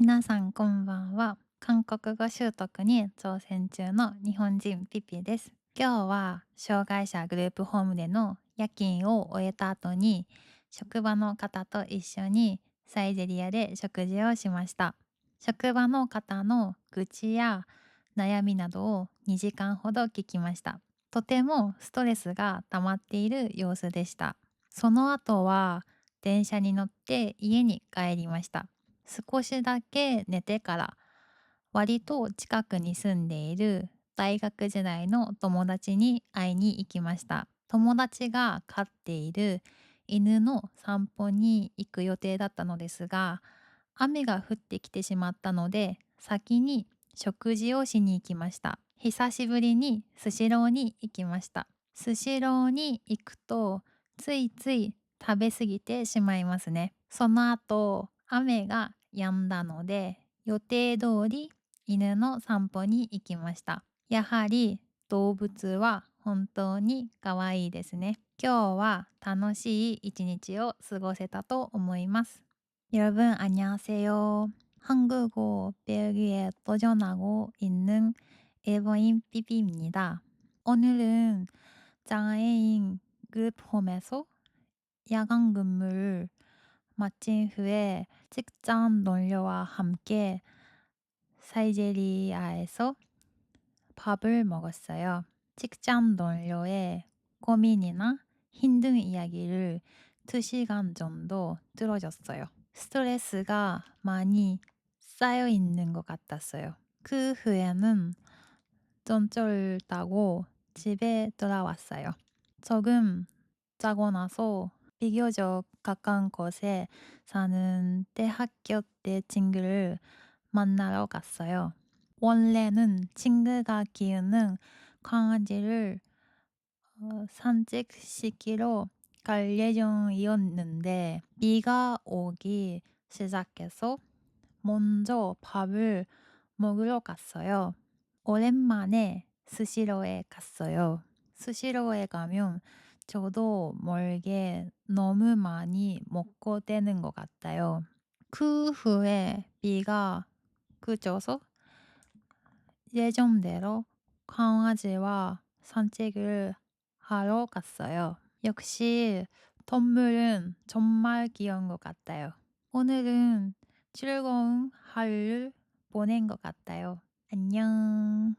皆さんこんばんは。韓国語習得に挑戦中の日本人ピピです。今日は障害者グループホームでの夜勤を終えた後に職場の方と一緒にサイゼリヤで食事をしました。職場の方の愚痴や悩みなどを2時間ほど聞きました。とてもストレスが溜まっている様子でした。その後は電車に乗って家に帰りました。少しだけ寝てから割と近くに住んでいる大学時代の友達に会いに行きました。友達が飼っている犬の散歩に行く予定だったのですが、雨が降ってきてしまったので、先に食事をしに行きました。久しぶりにスシローに行きました。スシローに行くと、ついつい食べ過ぎてしまいますね。その後、雨が止んだので、予定通り犬の散歩に行きました。やはり動物は本当に可愛いですね。今日は楽しい一日を過ごせたと思います。여러분 안녕하세요. 한국어 배우기에 도전하고 있는 일본인 삐삐입니다. 오늘은 장애인 그룹홈에서 야간 근무를 마친 후에 직장 동료와 함께 사이제리아에서 밥을 먹었어요. 직장 동료의 고민이나 힘든 이야기를 2시간 정도 들어줬어요. 스트레스가 많이 쌓여 있는 것 같았어요. 그 후에는 좀 쫄다고 집에 돌아왔어요. 조금 자고 나서 비교적 가까운 곳에 사는 대학교 때 친구를 만나러 갔어요. 원래는 친구가 키우는 강아지를 산책시키러 갈 예정이었는데 비가 오기 시작해서 먼저 밥을 먹으러 갔어요. 오랜만에 스시로에 갔어요. 스시로에 가면 저도 모르게 너무 많이 먹고 되는 것 같아요. 그 후에 비가 그쳐서 예정대로 강아지와 산책을 하러 갔어요. 역시 동물은 정말 귀여운 것 같아요. 오늘은 즐거운 하루를 보낸 것 같아요. 안녕.